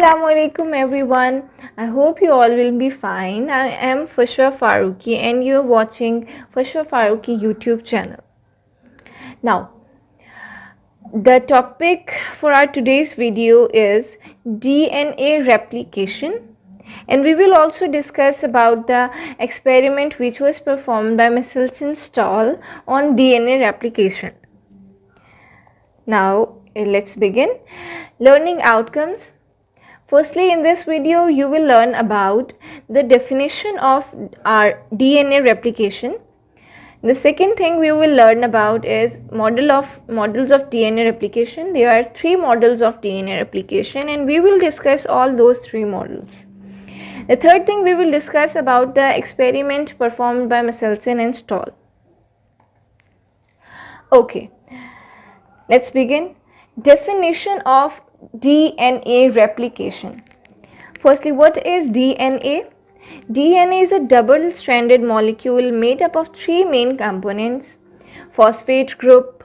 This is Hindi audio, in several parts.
Assalamualaikum everyone. I hope you all will be fine. I am Fushwa Farooqi and you're watching Fushwa Farooqi YouTube channel. Now, the topic for our today's video is DNA replication, and we will also discuss about the experiment which was performed by Michelson Stahl on DNA replication. Now, let's begin. Learning outcomes. Firstly, in this video, you will learn about the definition of our DNA replication. The second thing we will learn about is models of DNA replication. There are 3 models of DNA replication and we will discuss all those 3 models. The third thing we will discuss about the experiment performed by Michelson and Stahl. Okay, let's begin. Definition of DNA replication. Firstly, what is DNA? DNA is a double-stranded molecule made up of 3 main components: phosphate group,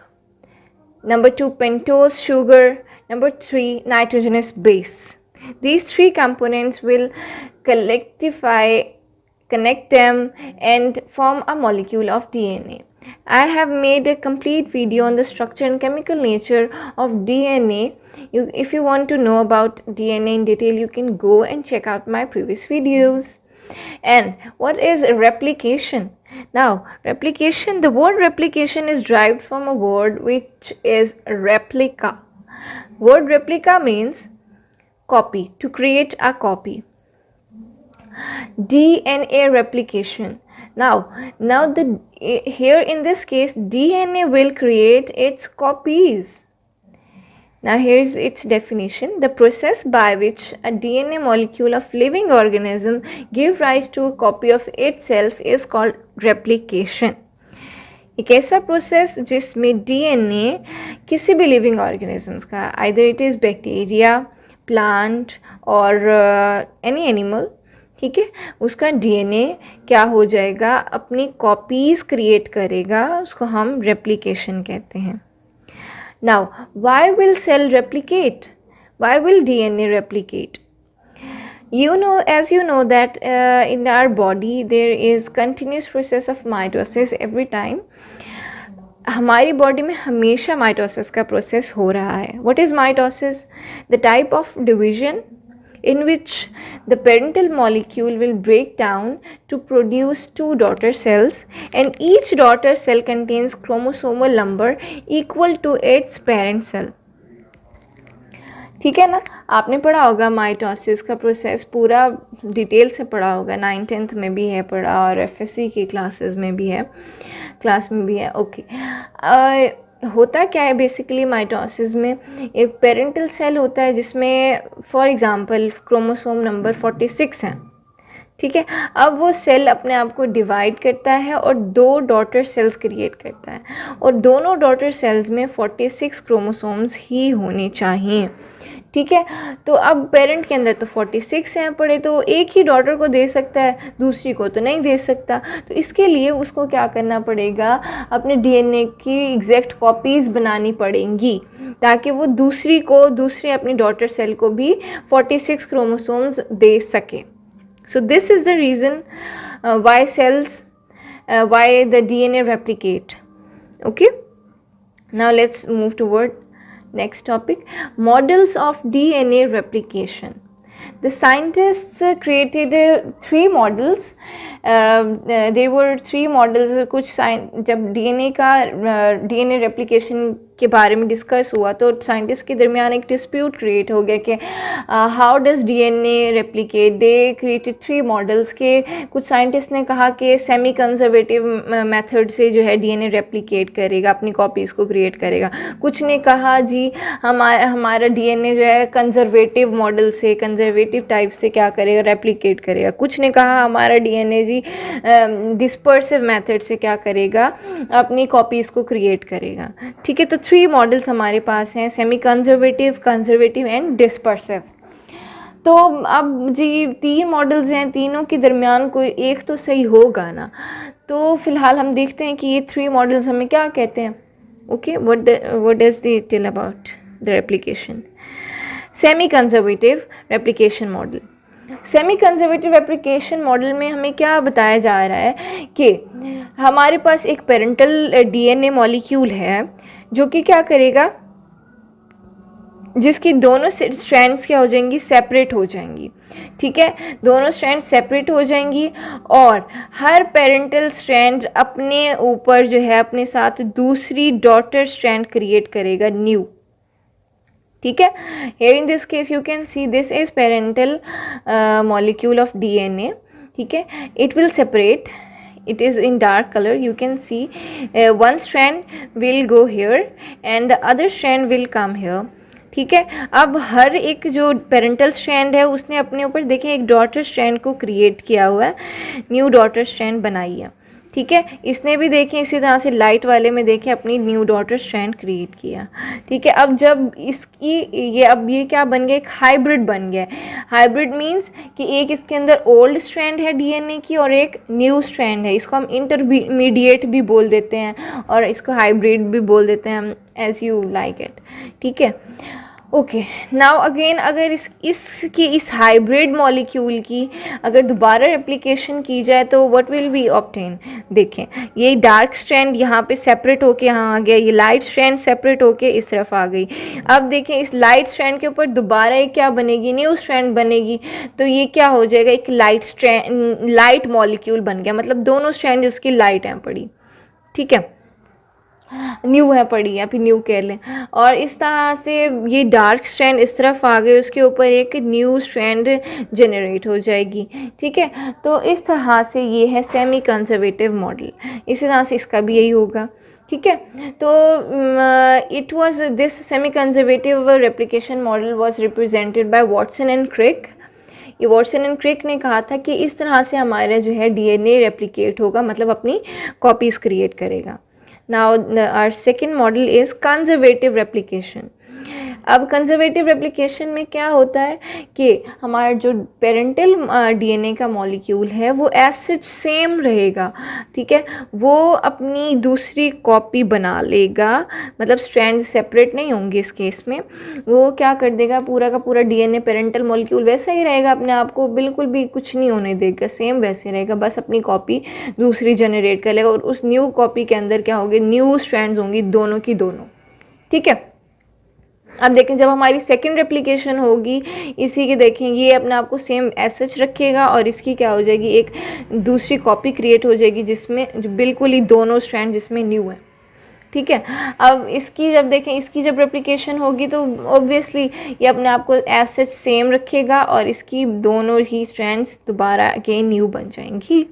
number 2 pentose sugar, number 3 nitrogenous base. These 3 components will connect them and form a molecule of DNA. I have made a complete video on the structure and chemical nature of DNA. If you want to know about DNA in detail, you can go and check out my previous videos. And what is replication? Now, replication, the word replication is derived from a word which is replica. Word replica means copy, to create a copy. DNA replication. Now here in this case, DNA will create its copies. Now here's its definition. The process by which a DNA molecule of living organism give rise to a copy of itself is called replication. एक ऐसा प्रोसेस जिसमें डीएनए किसी भी लिविंग ऑर्गेनिजम्स का, either it is bacteria, plant और एनी एनिमल, ठीक है, उसका डीएनए क्या हो जाएगा, अपनी कॉपीज़ क्रिएट करेगा, उसको हम रेप्लिकेशन कहते हैं. Now why will cell replicate? Why will DNA replicate? As you know that in our body there is continuous process of mitosis every time. हमारी बॉडी में हमेशा माइटोसिस का प्रोसेस हो रहा है. What is mitosis? The type of division in which the parental molecule will break down to produce 2 daughter cells, and each daughter cell contains chromosomal number equal to its parent cell. ठीक है ना, आपने पढ़ा होगा माइटोसिस का प्रोसेस, पूरा डिटेल से पढ़ा होगा, 9th-10th में भी है पढ़ा और एफएससी की क्लास में भी है. ओके, होता क्या है बेसिकली माइटोसिस में, एक पेरेंटल सेल होता है जिसमें फॉर एग्जांपल क्रोमोसोम नंबर 46 है, ठीक है. अब वो सेल अपने आप को डिवाइड करता है और 2 डॉटर सेल्स क्रिएट करता है, और दोनों डॉटर सेल्स में 46 क्रोमोसोम्स ही होने चाहिए, ठीक है. तो अब पेरेंट के अंदर तो 46 हैं पड़े, तो एक ही डॉटर को दे सकता है, दूसरी को तो नहीं दे सकता. तो इसके लिए उसको क्या करना पड़ेगा, अपने डीएनए की एग्जैक्ट कॉपीज़ बनानी पड़ेंगी ताकि वो दूसरी अपनी डॉटर सेल को भी 46 क्रोमोसोम्स दे सके. So this is the reason why the DNA replicate. Okay, now let's move toward next topic, models of DNA replication. The scientists created 3 models. There were 3 models. जब DNA replication के बारे में डिस्कस हुआ तो साइंटिस्ट के दरमियान एक डिस्प्यूट क्रिएट हो गया कि how does DNA replicate. They created 3 models के. कुछ साइंटिस्ट ने कहा कि सेमी कंजर्वेटिव मेथड से जो है डीएनए रेप्लिकेट करेगा, अपनी कॉपीज़ को क्रिएट करेगा. कुछ ने कहा जी हमारा डीएनए जो है कंजर्वेटिव मॉडल से, कंजर्वेटिव टाइप से क्या करेगा, रेप्लिकेट करेगा. कुछ ने कहा हमारा डीएनए जी डिस्पर्सिव मेथड से क्या करेगा, अपनी कॉपीज़ को क्रिएट करेगा. ठीक है, तो 3 मॉडल्स हमारे पास हैं, semi conservative, conservative and dispersive. तो अब जी 3 मॉडल्स हैं, तीनों के दरमियान कोई एक तो सही होगा ना. तो फिलहाल हम देखते हैं कि ये 3 मॉडल्स हमें क्या कहते हैं. Okay, what does they tell about the replication. Semi conservative replication model. Semi conservative replication model में हमें क्या बताया जा रहा है कि हमारे पास एक पेरेंटल डीएनए मॉलिक्यूल है जो कि क्या करेगा, जिसकी दोनों स्ट्रैंड्स क्या हो जाएंगी, सेपरेट हो जाएंगी। ठीक है, दोनों स्ट्रैंड सेपरेट हो जाएंगी और हर पेरेंटल स्ट्रैंड अपने ऊपर जो है अपने साथ दूसरी डॉटर स्ट्रैंड क्रिएट करेगा, न्यू। ठीक है, here in this case you can see this is parental molecule of DNA. ठीक है, it will separate, it is in dark color, you can see one strand will go here and the other strand will come here. ठीक है, अब हर एक जो पेरेंटल स्ट्रैंड है उसने अपने ऊपर देखें एक डॉटर स्ट्रैंड को क्रिएट किया हुआ है, न्यू डॉटर स्ट्रैंड बनाई है। ठीक है, इसने भी देखें इसी तरह से लाइट वाले में देखें अपनी न्यू डॉटर स्ट्रैंड क्रिएट किया। ठीक है, अब जब इसकी ये क्या बन गया, एक हाइब्रिड बन गया। हाइब्रिड मीन्स कि एक इसके अंदर ओल्ड स्ट्रैंड है डीएनए की और एक न्यू स्ट्रैंड है, इसको हम इंटरमीडिएट भी बोल देते हैं और इसको हाइब्रिड भी बोल देते हैं, हम एज यू लाइक इट। ठीक है, ओके, नाउ अगेन अगर इस हाइब्रिड मॉलिक्यूल की अगर दोबारा रेप्लिकेशन की जाए तो व्हाट विल बी ऑब्टेन। देखें, ये डार्क स्ट्रैंड यहाँ पे सेपरेट होके यहाँ आ गया, ये लाइट स्ट्रैंड सेपरेट होके इस तरफ आ गई। अब देखें इस लाइट स्ट्रैंड के ऊपर दोबारा एक क्या बनेगी, न्यू स्ट्रैंड बनेगी, तो ये क्या हो जाएगा, एक लाइट मॉलिक्यूल बन गया, मतलब दोनों स्ट्रैंड इसकी लाइट हैं पड़ी। ठीक है, न्यू है पड़ी या फिर न्यू कह लें, और इस तरह से ये डार्क स्ट्रैंड इस तरफ आ गए, उसके ऊपर एक न्यू स्ट्रैंड जनरेट हो जाएगी। ठीक है, तो इस तरह से ये है सेमी कंजर्वेटिव मॉडल, इसी तरह से इसका भी यही होगा। ठीक है, तो it was this semi conservative replication model was represented by Watson and Crick. ये वॉटसन एंड क्रिक ने कहा था कि इस तरह से हमारा जो है डीएनए रेप्लिकेट होगा, मतलब अपनी कॉपीज़ क्रिएट करेगा। Now our second model is conservative replication. अब कंजर्वेटिव रेप्लिकेशन में क्या होता है कि हमारा जो पेरेंटल डीएनए का मॉलिक्यूल है वो एज सेम रहेगा। ठीक है, वो अपनी दूसरी कॉपी बना लेगा, मतलब स्ट्रैंड सेपरेट नहीं होंगे इस केस में। वो क्या कर देगा, पूरा का पूरा डीएनए पेरेंटल मॉलिक्यूल वैसा ही रहेगा, अपने आप को बिल्कुल भी कुछ नहीं होने देगा, सेम वैसे रहेगा, बस अपनी कॉपी दूसरी जनरेट कर लेगा और उस न्यू कॉपी के अंदर क्या होंगे, न्यू स्ट्रैंड्स होंगी दोनों की दोनों। ठीक है, अब देखें जब हमारी सेकंड रेप्लिकेशन होगी इसी के, देखें ये अपने आप को सेम एसएच रखेगा और इसकी क्या हो जाएगी, एक दूसरी कॉपी क्रिएट हो जाएगी जिसमें बिल्कुल ही दोनों स्ट्रैंड जिसमें न्यू है। ठीक है, अब इसकी जब देखें इसकी जब रेप्लिकेशन होगी तो ऑब्वियसली ये अपने आप को एसएच सेम रखेगा और इसकी दोनों ही स्ट्रैंड्स दोबारा अगेन न्यू बन जाएंगी।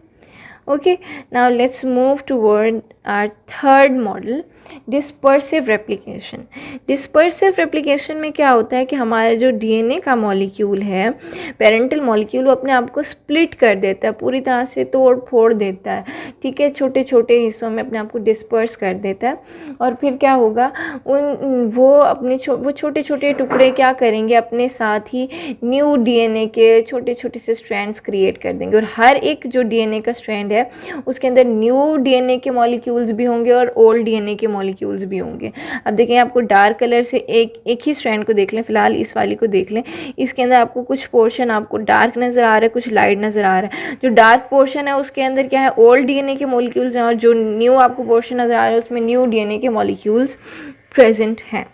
Okay, now let's move toward our third model, dispersive replication. Dispersive replication में क्या होता है कि हमारा जो डीएनए का मॉलिक्यूल है, पेरेंटल मॉलिक्यूल, वो अपने आप को स्प्लिट कर देता है, पूरी तरह से तोड़ फोड़ देता है। ठीक है, छोटे छोटे हिस्सों में अपने आप को डिस्पर्स कर देता है और फिर क्या होगा, वो छोटे छोटे टुकड़े क्या करेंगे, अपने साथ ही न्यू डीएनए के छोटे छोटे से स्ट्रैंड्स क्रिएट कर देंगे और हर एक जो डीएनए का स्ट्रैंड है उसके अंदर न्यू डीएनए के मॉलिक्यूल्स भी होंगे और ओल्ड डीएनए के मॉलिक्यूल्स भी होंगे। अब देखें, आपको डार्क कलर से एक ही स्ट्रैंड को देख लें, फिलहाल इस वाली को देख लें, इसके अंदर आपको कुछ पोर्शन आपको डार्क नज़र आ रहा है, कुछ लाइट नज़र आ रहा है। जो डार्क पोर्शन है उसके अंदर क्या है, ओल्ड डीएनए के मॉलिक्यूल्स हैं और जो न्यू आपको पोर्शन नज़र आ रहा है उसमें न्यू डीएनए के मॉलिक्यूल्स प्रेजेंट हैं।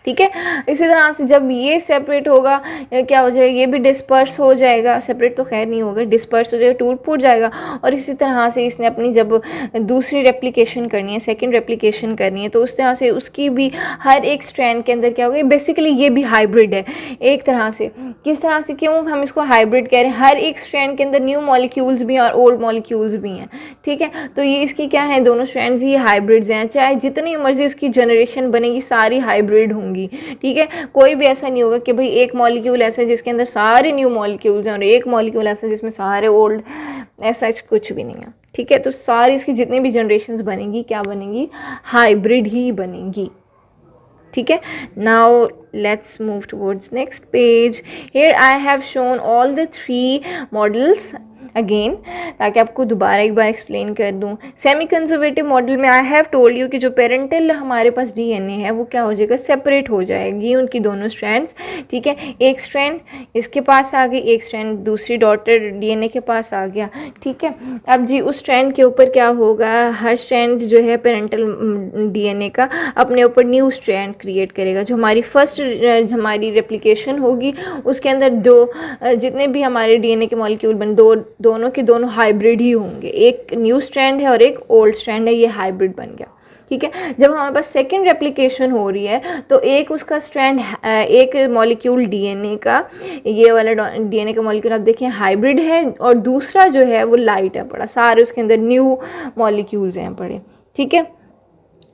ठीक है, इसी तरह से जब ये सेपरेट होगा क्या हो जाएगा, ये भी डिस्पर्स हो जाएगा, सेपरेट तो खैर नहीं होगा, डिस्पर्स हो जाएगा, टूट फूट जाएगा। और इसी तरह से इसने अपनी जब दूसरी रेप्लिकेशन करनी है, सेकंड रेप्लिकेशन करनी है, तो उस तरह से उसकी भी हर एक स्ट्रैंड के अंदर क्या होगा, बेसिकली ये भी हाइब्रिड है एक तरह से। किस तरह से, क्यों हम इसको हाइब्रिड कह रहे हैं, हर एक स्ट्रैंड के अंदर न्यू मॉलिक्यूल्स भी हैं और ओल्ड मॉलिक्यूल्स भी हैं। ठीक है, तो ये इसकी क्या है, दोनों स्ट्रैंड्स ही हाइब्रिड्स हैं, चाहे जितनी मर्जी इसकी जनरेशन बनेगी सारी हाइब्रिड होंगी। ठीक है, कोई भी ऐसा नहीं होगा कि भाई एक मॉलिक्यूल ऐसा है जिसके अंदर सारे न्यू मॉलिक्यूल्स हैं और एक मॉलिक्यूल ऐसा है जिसमें सारे ओल्ड, ऐसा कुछ भी नहीं है। ठीक है, तो सारी इसकी जितनी भी जनरेशन्स बनेंगी क्या बनेंगी, हाइब्रिड ही बनेंगी। ठीक है, now let's move towards next page. Here I have shown all the 3 models again, ताकि आपको दोबारा एक बार एक्सप्लेन कर दूं, सेमी कंजर्वेटिव मॉडल में आई हैव टोल्ड यू कि जो पेरेंटल हमारे पास डीएनए है वो क्या हो जाएगा, सेपरेट हो जाएगी उनकी दोनों स्ट्रैंड्स, ठीक है। एक स्ट्रैंड इसके पास आ गई, एक स्ट्रैंड दूसरी डॉटर डीएनए के पास आ गया, ठीक है। अब जी उस स्ट्रैंड के ऊपर क्या होगा, हर स्ट्रैंड जो है पेरेंटल डीएनए का अपने ऊपर न्यू स्ट्रैंड क्रिएट करेगा। जो हमारी फर्स्ट हमारी रेप्लिकेशन होगी उसके अंदर दो जितने भी हमारे डीएनए के मॉलिक्यूल बन दोनों के दोनों हाइब्रिड ही होंगे, एक न्यू स्ट्रैंड है और एक ओल्ड स्ट्रैंड है, ये हाइब्रिड बन गया, ठीक है। जब हमारे पास सेकेंड रेप्लिकेशन हो रही है तो एक उसका स्ट्रैंड, एक मॉलिक्यूल डीएनए का, ये वाला डीएनए का मॉलिक्यूल आप देखें हाइब्रिड है, और दूसरा जो है वो लाइट है पड़ा, सारे उसके अंदर न्यू मॉलिक्यूल्स हैं पड़े, ठीक है,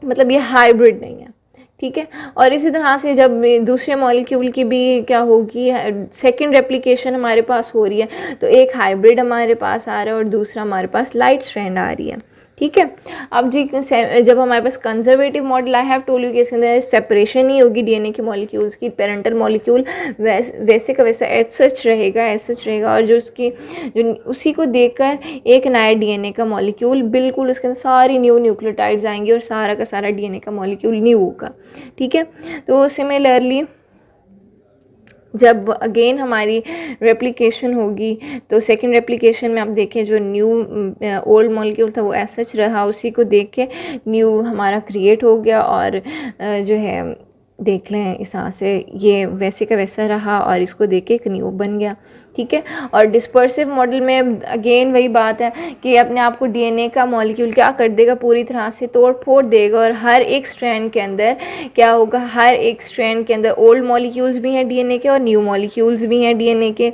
मतलब ये हाइब्रिड नहीं है, ठीक है। और इसी तरह से जब दूसरे मॉलिक्यूल की भी क्या होगी, सेकंड रेप्लिकेशन हमारे पास हो रही है तो एक हाइब्रिड हमारे पास आ रहा है और दूसरा हमारे पास लाइट स्ट्रैंड आ रही है, ठीक है। अब जी जब हमारे पास conservative model, I have told you कि इसके अंदर सेपरेशन ही होगी डीएनए के मॉलिक्यूल्स की, पेरेंटल मॉलिक्यूल वैसे का वैसा एज सच रहेगा, और जो उसकी जो उसी को देखकर एक नया डीएनए का मॉलिक्यूल, बिल्कुल उसके अंदर सारी न्यू न्यूक्लियोटाइड्स आएंगी और सारा का सारा डीएनए का मॉलिक्यूल न्यू होगा, ठीक है। तो सिमिलरली जब अगेन हमारी रेप्लिकेशन होगी तो सेकंड रेप्लिकेशन में आप देखें जो न्यू ओल्ड मॉलिक्यूल था वो एज सच रहा, उसी को देख के न्यू हमारा क्रिएट हो गया, और जो है देख लें इस तरह से ये वैसे का वैसा रहा और इसको देख के एक न्यू बन गया, ठीक है। और डिस्पर्सिव मॉडल में अगेन वही बात है कि अपने आप को डीएनए का मॉलिक्यूल क्या कर देगा, पूरी तरह से तोड़ फोड़ देगा, और हर एक स्ट्रैंड के अंदर क्या होगा, हर एक स्ट्रैंड के अंदर ओल्ड मॉलिक्यूल्स भी हैं डीएनए के और न्यू मॉलिक्यूल्स भी हैं डीएनए के,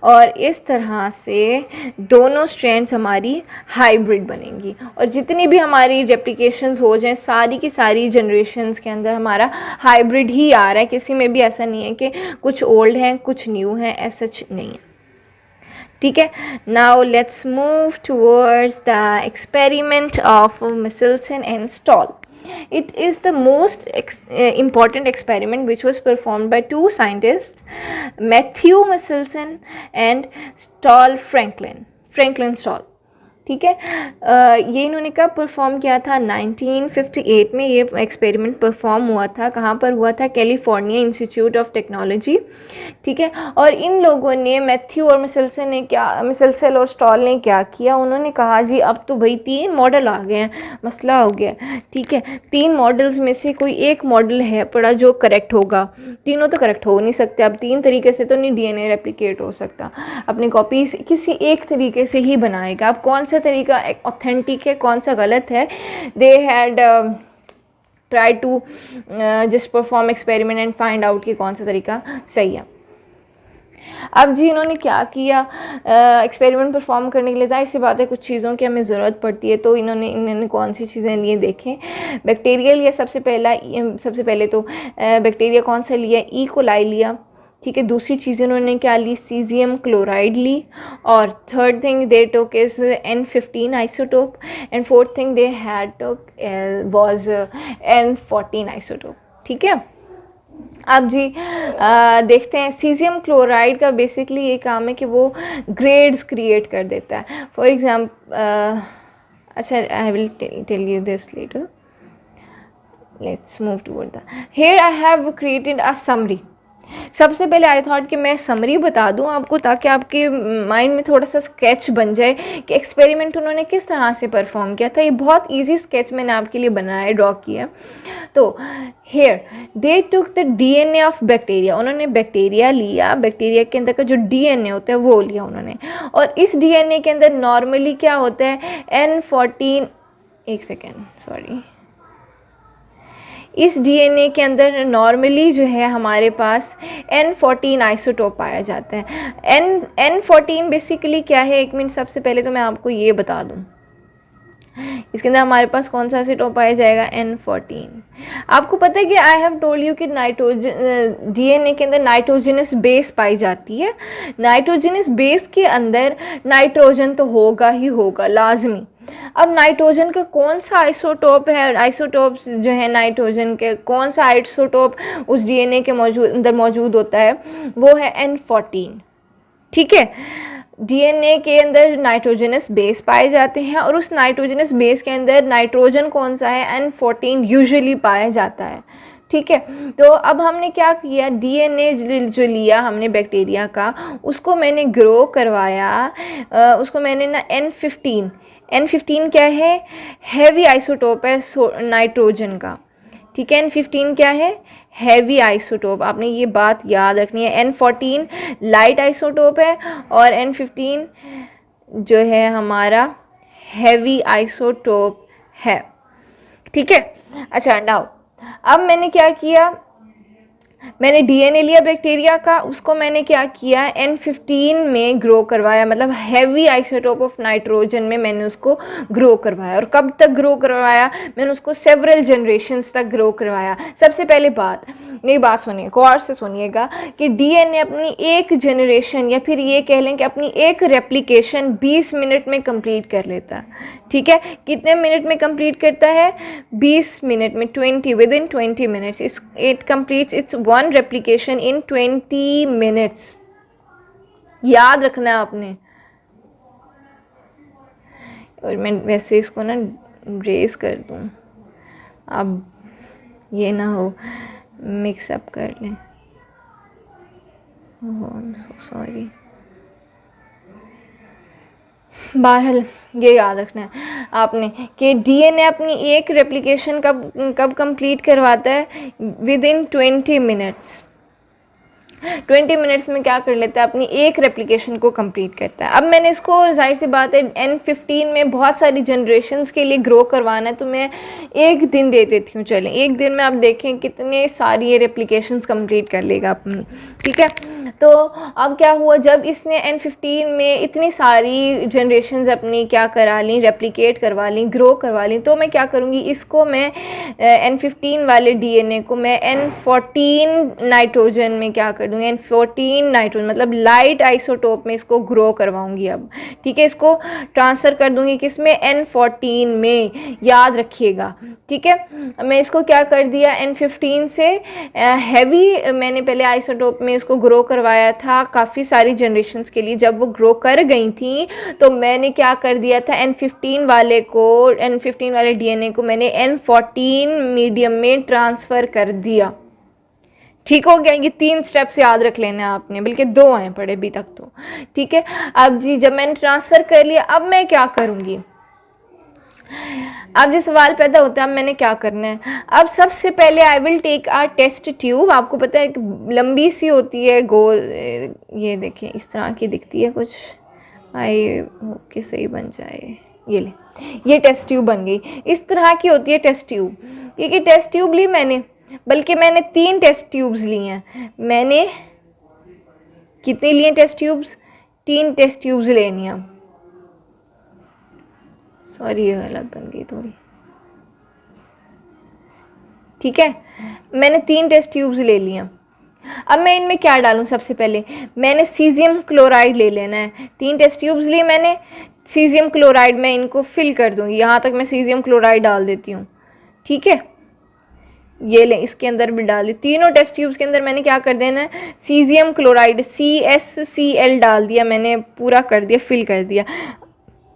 और इस तरह से दोनों स्ट्रैंड्स हमारी हाइब्रिड बनेंगी, और जितनी भी हमारी रेप्लिकेशंस हो जाएं सारी की सारी जनरेशन्स के अंदर हमारा हाइब्रिड ही आ रहा है, किसी में भी ऐसा नहीं है कि कुछ ओल्ड हैं कुछ न्यू हैं, ऐसा नहीं है, ठीक है। Now let's move towards the experiment of Meselson and Stahl. It is the most important experiment which was performed by two scientists, Matthew Michelson and Stahl Franklin Stahl. ठीक है, ये इन्होंने कब परफॉर्म किया था, 1958 में ये एक्सपेरिमेंट परफॉर्म हुआ था। कहाँ पर हुआ था, कैलिफोर्निया इंस्टीट्यूट ऑफ टेक्नोलॉजी, ठीक है। और इन लोगों ने, मैथ्यू और मिसेल्सन और स्टॉल ने क्या किया, उन्होंने कहा जी अब तो भाई 3 मॉडल आ गए हैं, मसला हो गया, ठीक है। 3 मॉडल्स में से कोई एक मॉडल है पड़ा जो करेक्ट होगा, तीनों तो करेक्ट हो नहीं सकते, अब 3 तरीके से तो नहीं डीएनए रेप्लिकेट हो सकता, अपनी कॉपीज किसी एक तरीके से ही बनाएगा। अब कौन सा तरीका ऑथेंटिक है, कौन सा गलत है, they had try to just perform experiment and find out कि कौन सा तरीका सही है। अब जी इन्होंने क्या किया, एक्सपेरिमेंट परफॉर्म करने के लिए जाहिर सी बात है कुछ चीज़ों की हमें ज़रूरत पड़ती है, तो इन्होंने कौन सी चीज़ें लिए देखें। बैक्टीरिया लिया सबसे पहले तो बैक्टीरिया कौन सा लिया, ई कोलाई लिया, ठीक है। दूसरी चीज़ उन्होंने क्या ली, सीजियम क्लोराइड ली, और third thing they took is N15 isotope, and fourth thing they had took was N14 isotope, ठीक है। अब जी देखते हैं, सीजियम क्लोराइड का बेसिकली ये काम है कि वो ग्रेड्स क्रिएट कर देता है। फॉर एग्जाम्पल, अच्छा I will tell you this letter, let's move toward the, here I have created a summary. सबसे पहले आई थॉट कि मैं समरी बता दूं आपको, ताकि आपके माइंड में थोड़ा सा स्केच बन जाए कि एक्सपेरिमेंट उन्होंने किस तरह से परफॉर्म किया था। ये बहुत इजी स्केच मैंने आपके लिए बनाया, ड्रॉ किया। तो here they took the DNA of bacteria, उन्होंने बैक्टीरिया लिया, बैक्टीरिया के अंदर का जो डीएनए होता है वो लिया उन्होंने, और इस डीएनए के अंदर नॉर्मली क्या होता है, N14, एक सेकेंड सॉरी, इस डीएनए के अंदर नॉर्मली जो है हमारे पास N14 आइसोटोप पाया जाता है। N14 बेसिकली क्या है, एक मिनट, सबसे पहले तो मैं आपको ये बता दूं, इसके अंदर हमारे पास कौन सा आइसोटोप पाया जाएगा, N14। आपको पता है कि आई हैव टोल्ड यू कि नाइट्रोजन डीएनए के अंदर नाइट्रोजनस बेस पाई जाती है। नाइट्रोजनस बेस के अंदर नाइट्रोजन तो होगा ही होगा, लाजमी। अब नाइट्रोजन का कौन सा आइसोटोप है, आइसोटोप्स जो है नाइट्रोजन के, कौन सा आइसोटोप उस डीएनए के अंदर मौजूद होता है, वो है N14, ठीक है। डीएनए के अंदर नाइट्रोजनस बेस पाए जाते हैं और उस नाइट्रोजनस बेस के अंदर नाइट्रोजन कौन सा है, N14 यूजुअली पाया जाता है। ठीक है, तो अब हमने क्या किया, डीएनए जो लिया हमने बैक्टीरिया का, उसको मैंने ग्रो करवाया, उसको मैंने ना N15 क्या है, हैवी आइसोटोप है नाइट्रोजन का। ठीक है, N15 क्या है, हैवी आइसोटोप, आपने ये बात याद रखनी है। N14 लाइट आइसोटोप है और N15 जो है हमारा हैवी आइसोटोप है। ठीक है, अच्छा नाउ अब मैंने क्या किया, मैंने डीएनए लिया बैक्टीरिया का, उसको मैंने क्या किया, N15 में ग्रो करवाया, मतलब हैवी आइसोटोप ऑफ नाइट्रोजन में मैंने उसको ग्रो करवाया। और कब तक ग्रो करवाया, मैंने उसको सेवरल जनरेशन्स तक ग्रो करवाया। सबसे पहले बात, मेरी बात सुनिए, गौर से सुनिएगा कि डीएनए अपनी एक जनरेशन या फिर ये कह लें कि अपनी एक रेप्लिकेशन 20 मिनट में कंप्लीट कर लेता है। ठीक है, कितने मिनट में कंप्लीट करता है, 20 मिनट में, 20 minutes it completes it's one replication in 20 minutes. याद रखना है आपने। और मैं वैसे इसको ना रेज कर दूं, अब ये ना हो मिक्सअप कर लें। ओह आई एम सो सॉरी। बहरहाल ये याद रखना है आपने कि डीएनए अपनी एक रेप्लिकेशन कब कब कंप्लीट करवाता है, विद इन 20 मिनट्स। 20 मिनट्स में क्या कर लेता है, अपनी एक रेप्लिकेशन को कंप्लीट करता है। अब मैंने इसको, जाहिर सी बात है, N15 में बहुत सारी जनरेशन्स के लिए ग्रो करवाना है, तो मैं एक दिन दे देती हूँ। चलें, एक दिन में आप देखें कितने सारी ये रेप्लिकेशंस कंप्लीट कर लेगा अपनी। ठीक है, तो अब क्या हुआ, जब इसने N15 में इतनी सारी जनरेशन्स अपनी क्या करा ली, रेप्लिकेट करवा ली, ग्रो करवा ली, तो मैं क्या करूँगी, इसको मैं N15 वाले डीएनए को मैं N14 नाइट्रोजन में क्या कर दूँगी, N14 नाइट्रोजन मतलब लाइट आइसोटोप में इसको ग्रो करवाऊँगी अब। ठीक है, इसको ट्रांसफ़र कर दूँगी किस में, N14 में, याद रखिएगा। ठीक है, मैं इसको क्या कर दिया, N15 से हैवी मैंने पहले आइसोटोप में इसको ग्रो करवाया था काफ़ी सारी जनरेशन्स के लिए। जब वो ग्रो कर गई थी तो मैंने क्या कर दिया था, N15 वाले डीएनए को मैंने N14 मीडियम में ट्रांसफ़र कर दिया। ठीक हो गया, ये 3 स्टेप्स याद रख लेने आपने, बल्कि 2 आए पड़े अभी तक तो। ठीक है, अब जी जब मैंने ट्रांसफ़र कर लिया, अब मैं क्या करूँगी, अब जो सवाल पैदा होता है अब मैंने क्या करना है। अब सबसे पहले I will take a test tube, आपको पता है लंबी सी होती है, गोल, ये देखिए इस तरह की दिखती है कुछ, आई होप कि सही बन जाए। ये ले, ये टेस्ट ट्यूब बन गई, इस तरह की होती है टेस्ट ट्यूब। ठीक है, टेस्ट ट्यूब ली मैंने, बल्कि मैंने 3 टेस्ट ट्यूब्स ली हैं। मैंने कितनी लिए टेस्ट ट्यूब्स, 3 टेस्ट ट्यूब्स लेनी हैं। सॉरी ये गलत बन गई थोड़ी। ठीक है, मैंने 3 टेस्ट ट्यूब्स ले लिया। अब मैं इनमें क्या डालूं, सबसे पहले मैंने सीजियम क्लोराइड ले लेना है। 3 टेस्ट ट्यूब्स लिए मैंने, सीजियम क्लोराइड में इनको फिल कर दूंगी। यहाँ तक मैं सीजियम क्लोराइड डाल देती हूँ। ठीक है, ये लें, इसके अंदर भी डाल दी। तीनों टेस्ट ट्यूब्स के अंदर मैंने क्या कर देना है, सीजियम क्लोराइड CaCl डाल दिया, मैंने पूरा कर दिया, फिल कर दिया।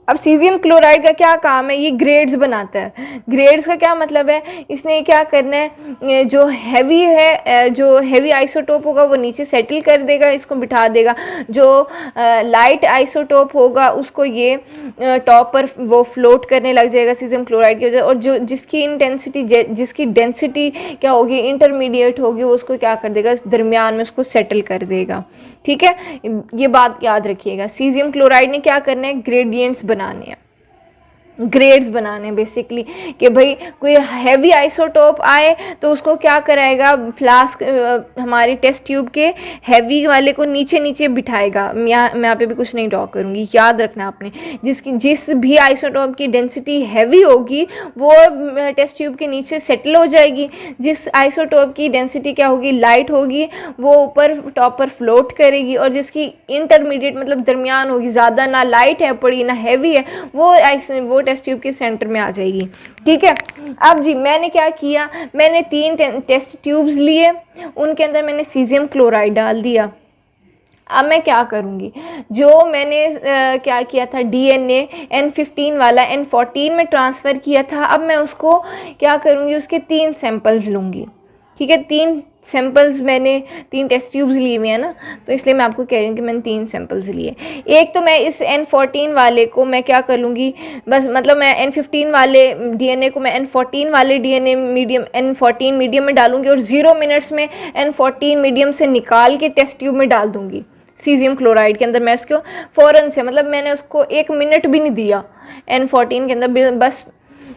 अब सीजियम क्लोराइड का क्या काम है, ये ग्रेड्स बनाता है। ग्रेड्स का क्या मतलब है, इसने क्या करना है, जो हैवी है, जो हैवी आइसोटोप होगा वो नीचे सेटल कर देगा, इसको बिठा देगा। जो लाइट आइसोटोप होगा उसको ये टॉप पर वो फ्लोट करने लग जाएगा सीजियम क्लोराइड की वजह। और जो जिसकी डेंसिटी क्या होगी, इंटरमीडिएट होगी, वो उसको क्या कर देगा, दरमियान में उसको सेटल कर देगा। ठीक है, ये बात याद रखिएगा। सीजियम क्लोराइड ने क्या करना है, ग्रेडियंट्स बनाने हैं, ग्रेड्स बनाने बेसिकली, कि भाई कोई हैवी आइसोटोप आए तो उसको क्या कराएगा, फ्लास्क हमारी टेस्ट ट्यूब के हैवी वाले को नीचे नीचे बिठाएगा। मैं यहाँ पे भी कुछ नहीं ड्रॉ करूँगी, याद रखना आपने। जिस भी आइसोटोप की डेंसिटी हैवी होगी वो टेस्ट ट्यूब के नीचे सेटल हो जाएगी। जिस आइसोटोप की डेंसिटी क्या होगी, लाइट होगी, वो ऊपर टॉप पर फ्लोट करेगी। और जिसकी इंटरमीडिएट मतलब दरमियान होगी, ज़्यादा ना लाइट है पड़ी ना हैवी है, वो टेस्ट ट्यूब के सेंटर में आ जाएगी। ठीक है, अब जी मैंने क्या किया, मैंने 3 टेस्ट ट्यूब्स लिए, उनके अंदर मैंने सीजियम क्लोराइड डाल दिया। अब मैं क्या करूँगी, जो मैंने क्या किया था डीएनए N15 वाला N14 में ट्रांसफ़र किया था, अब मैं उसको क्या करूँगी, उसके 3 सैंपल्स लूँगी। ठीक है, 3 सैंपल्स मैंने 3 टेस्ट ट्यूब्स लिए हुए हैं ना, तो इसलिए मैं आपको कह रही हूँ कि मैंने 3 सैंपल्स लिए। एक तो मैं इस N14 वाले को मैं क्या कर लूँगी, बस मतलब मैं N15 वाले डीएनए को मैं N14 वाले डीएनए मीडियम N14 मीडियम में डालूँगी और 0 मिनट्स में N14 मीडियम से निकाल के टेस्ट ट्यूब में डाल दूँगी सीजियम क्लोराइड के अंदर। मैं उसको फ़ौरन से, मतलब मैंने उसको 1 मिनट भी नहीं दिया N14 के अंदर, बस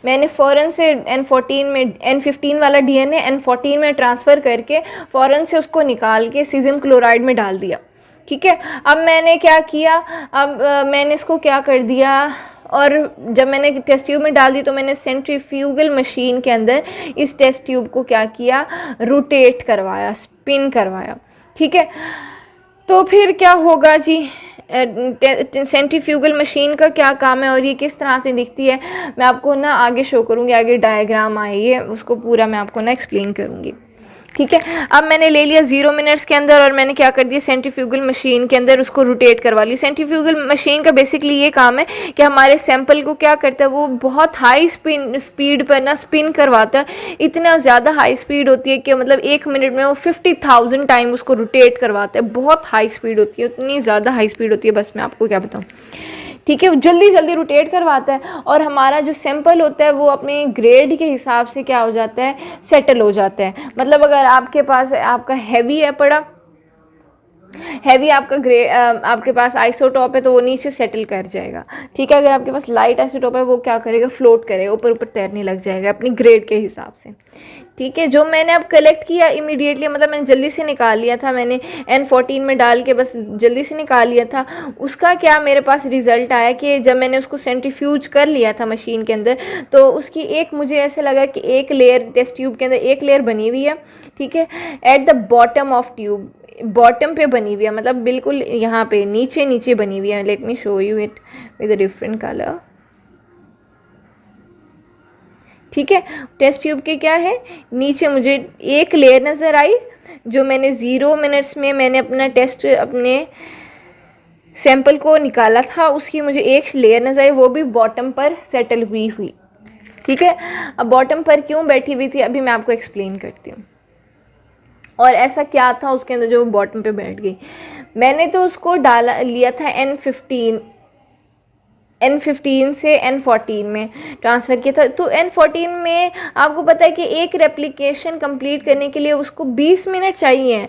मैंने फ़ौरन से N14 में N15 वाला डीएनए N14 में ट्रांसफ़र करके फ़ौरन से उसको निकाल के सीजियम क्लोराइड में डाल दिया। ठीक है, अब मैंने क्या किया, अब मैंने इसको क्या कर दिया, और जब मैंने टेस्ट ट्यूब में डाल दी तो मैंने सेंट्रीफ्यूगल मशीन के अंदर इस टेस्ट ट्यूब को क्या किया, रोटेट करवाया, स्पिन करवाया। ठीक है, तो फिर क्या होगा जी, सेंट्रीफ्यूगल मशीन का क्या काम है और ये किस तरह से दिखती है, मैं आपको ना आगे शो करूँगी, आगे डायग्राम आइए उसको पूरा मैं आपको ना एक्सप्लेन करूँगी। ठीक है, अब मैंने ले लिया 0 मिनट्स के अंदर और मैंने क्या कर दिया, सेंट्रीफ्यूगल मशीन के अंदर उसको रोटेट करवा ली। सेंट्रीफ्यूगल मशीन का बेसिकली ये काम है कि हमारे सैंपल को क्या करता है, वो बहुत हाई स्पीड पर ना स्पिन करवाता है। इतना ज़्यादा हाई स्पीड होती है कि मतलब 1 मिनट में वो 50,000 टाइम उसको रोटेट करवाता है। बहुत हाई स्पीड होती है, उतनी ज़्यादा हाई स्पीड होती है, बस मैं आपको क्या बताऊँ। ठीक है, जल्दी जल्दी रोटेट करवाता है और हमारा जो सैंपल होता है वो अपने ग्रेड के हिसाब से क्या हो जाता है, सेटल हो जाता है। मतलब अगर आपके पास आपका हैवी है पड़ा, हैवी आपका आपके पास आइसोटॉप है तो वो नीचे सेटल कर जाएगा। ठीक है, अगर आपके पास लाइट आइसोटॉप है वो क्या करेगा, फ्लोट करेगा, ऊपर ऊपर तैरने लग जाएगा अपनी ग्रेड के हिसाब से। ठीक है, जो मैंने अब कलेक्ट किया इमीडिएटली, मतलब मैंने जल्दी से निकाल लिया था, मैंने N14 में डाल के बस जल्दी से निकाल लिया था, उसका क्या मेरे पास रिज़ल्ट आया कि जब मैंने उसको सेंट्रीफ्यूज कर लिया था मशीन के अंदर, तो उसकी एक, मुझे ऐसे लगा कि एक लेयर टेस्ट ट्यूब के अंदर एक लेयर बनी हुई है। ठीक है, at the bottom of tube, bottom पे बनी हुई है, मतलब बिल्कुल यहाँ पे नीचे नीचे बनी हुई है। Let me show you it with a different colour. ठीक है, टेस्ट ट्यूब के क्या है, नीचे मुझे एक लेयर नज़र आई, जो मैंने 0 मिनट्स में मैंने अपना टेस्ट, अपने सैंपल को निकाला था, उसकी मुझे एक लेयर नज़र आई, वो भी बॉटम पर सेटल हुई। ठीक है, अब बॉटम पर क्यों बैठी हुई थी अभी मैं आपको एक्सप्लेन करती हूँ, और ऐसा क्या था उसके अंदर जो बॉटम पे बैठ गई। मैंने तो उसको डाला लिया था N15 से N14 में ट्रांसफ़र किया था। तो N14 में आपको पता है कि एक रेप्लिकेशन कंप्लीट करने के लिए उसको 20 मिनट चाहिए।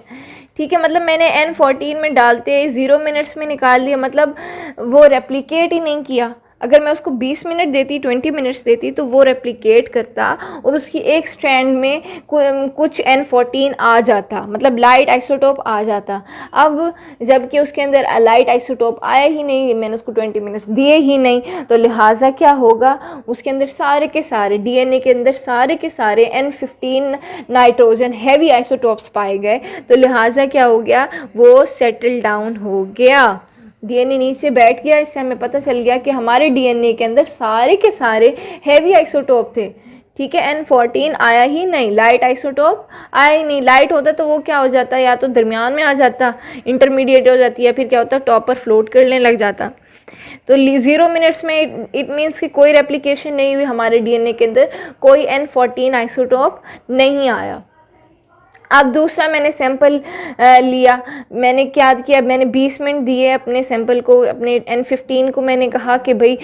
ठीक है, मतलब मैंने N14 में डालते 0 मिनट्स में निकाल लिया, मतलब वो रेप्लिकेट ही नहीं किया। अगर मैं उसको 20 मिनट देती, 20 मिनट्स देती, तो वो रेप्लिकेट करता और उसकी एक स्ट्रैंड में कुछ N14 आ जाता, मतलब लाइट आइसोटोप आ जाता। अब जबकि उसके अंदर लाइट आइसोटोप आया ही नहीं, मैंने उसको 20 मिनट्स दिए ही नहीं, तो लिहाजा क्या होगा, उसके अंदर सारे के सारे डीएनए के अंदर सारे के सारे N15 नाइट्रोजन हैवी आइसोटोप्स पाए गए। तो लिहाजा क्या हो गया, वो सेटल डाउन हो गया, डीएनए नीचे बैठ गया। इससे हमें पता चल गया कि हमारे डीएनए के अंदर सारे के सारे हैवी आइसोटोप थे। ठीक है, N14 आया ही नहीं, लाइट आइसोटोप आया ही नहीं। लाइट होता तो वो क्या हो जाता, या तो दरमियान में आ जाता, इंटरमीडिएट हो जाती, या फिर क्या होता, टॉप पर फ्लोट करने लग जाता। तो 0 मिनट्स में इट मीन्स कि कोई रेप्लिकेशन नहीं हुई हमारे डीएनए के अंदर, कोई N14 आइसोटोप नहीं आया। अब दूसरा मैंने सैंपल लिया, मैंने क्या किया, मैंने 20 मिनट दिए अपने सैंपल को, अपने N15 को मैंने कहा कि भाई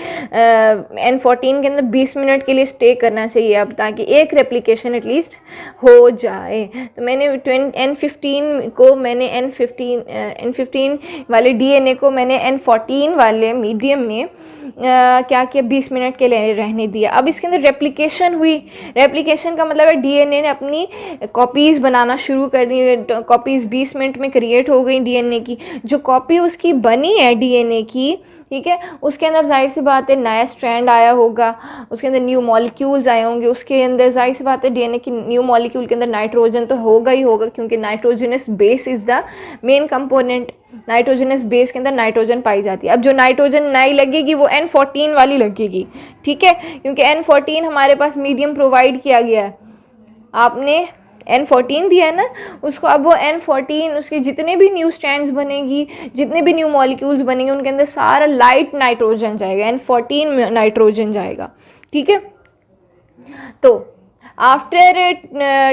N14 के अंदर 20 मिनट के लिए स्टे करना चाहिए अब, ताकि एक रेप्लिकेशन एटलीस्ट हो जाए। तो मैंने N15 को, मैंने N15 वाले डीएनए को मैंने N14 वाले मीडियम में क्या किया, 20 मिनट के लिए रहने दिया। अब इसके अंदर रेप्लिकेशन हुई। रेप्लिकेशन का मतलब है डीएनए ने अपनी कॉपीज़ बनाना शुरू कर दी, कॉपीज़ 20 मिनट में क्रिएट हो गई डीएनए की। जो कॉपी उसकी बनी है डीएनए की, ठीक है, उसके अंदर जाहिर सी बात है नया स्ट्रैंड आया होगा, उसके अंदर न्यू मॉलिक्यूल्स आए होंगे, उसके अंदर जाहिर सी बात है डीएनए की न्यू मॉलिक्यूल के अंदर नाइट्रोजन तो होगा ही होगा, क्योंकि nitrogenous base is the main component. Nitrogenous base के अंदर नाइट्रोजन पाई जाती है। अब जो नाइट्रोजन नई लगेगी वो N14 वाली लगेगी। ठीक है, क्योंकि N14 हमारे पास मीडियम प्रोवाइड किया गया है, आपने N14 दिया है ना उसको, अब वो N14 उसके जितने भी न्यू स्ट्रैंड्स बनेगी, जितने भी न्यू मॉलिक्यूल्स बनेंगे, उनके अंदर सारा लाइट नाइट्रोजन जाएगा, N14 में नाइट्रोजन जाएगा, ठीक है। तो आफ्टर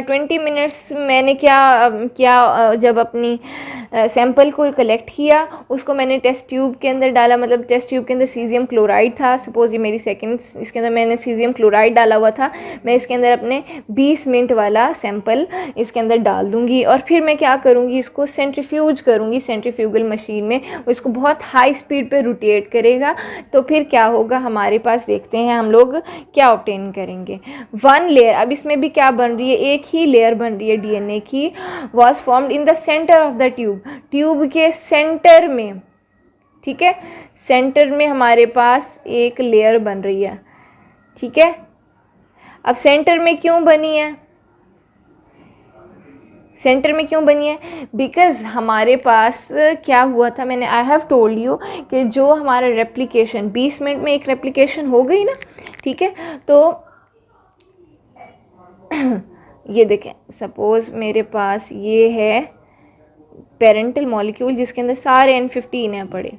20 मिनट्स मैंने क्या जब अपनी सैंपल को कलेक्ट किया, उसको मैंने टेस्ट ट्यूब के अंदर डाला, मतलब टेस्ट ट्यूब के अंदर सीजियम क्लोराइड था, सपोज ये मेरी सेकंड, इसके अंदर मैंने सीजियम क्लोराइड डाला हुआ था। मैं इसके अंदर अपने 20 मिनट वाला सैंपल इसके अंदर डाल दूँगी और फिर मैं क्या करूँगी, इसको सेंट्रीफ्यूज करूँगी सेंट्रीफ्यूगल मशीन में, इसको बहुत हाई स्पीड पर रोटेट करेगा। तो फिर क्या होगा हमारे पास, देखते हैं हम लोग क्या ऑब्टेन करेंगे। वन लेयर, अब इसमें भी क्या बन रही है, एक ही लेयर बन रही है डीएनए की, was formed in the centre of the tube, tube के सेंटर में, ठीक है, सेंटर में हमारे पास एक लेयर बन रही है, ठीक है। अब सेंटर में क्यों बनी है, सेंटर में क्यों बनी है, बिकॉज हमारे पास क्या हुआ था, मैंने आई हैव टोल्ड यू कि जो हमारा रेप्लिकेशन 20 मिनट में एक रेप्लिकेशन हो गई ना, ठीक है। तो ये देखें, सपोज मेरे पास ये है पेरेंटल मॉलिक्यूल जिसके अंदर सारे N15 हैं पड़े,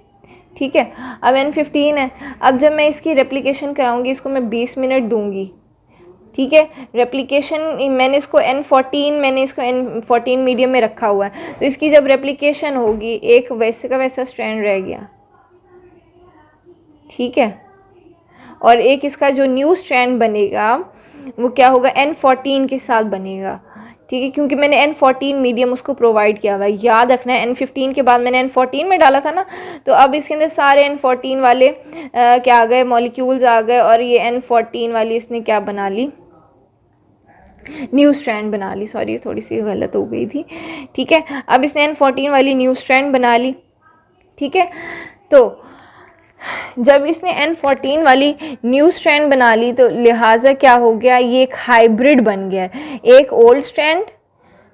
ठीक है। अब N15 है, अब जब मैं इसकी रेप्लिकेशन कराऊंगी, इसको मैं 20 मिनट दूंगी, ठीक है। रेप्लिकेशन मैंने इसको N14 मीडियम में रखा हुआ है, तो इसकी जब रेप्लिकेशन होगी, एक वैसे का वैसा स्ट्रैंड रह गया, ठीक है, और एक इसका जो न्यू स्ट्रैंड बनेगा वो क्या होगा, N14 के साथ बनेगा, ठीक है, क्योंकि मैंने N14 मीडियम उसको प्रोवाइड किया हुआ है। याद रखना है N15 के बाद मैंने N14 में डाला था ना, तो अब इसके अंदर सारे N14 वाले क्या आ गए, मॉलिक्यूल्स आ गए, और ये N14 वाली इसने क्या बना ली, न्यू स्ट्रैंड बना ली, सॉरी थोड़ी सी गलत हो गई थी, ठीक है। अब इसने N14 वाली न्यू स्ट्रैंड बना ली, ठीक है। तो जब इसने N14 वाली न्यू स्ट्रैंड बना ली, तो लिहाजा क्या हो गया, ये एक हाइब्रिड बन गया, एक ओल्ड स्ट्रैंड,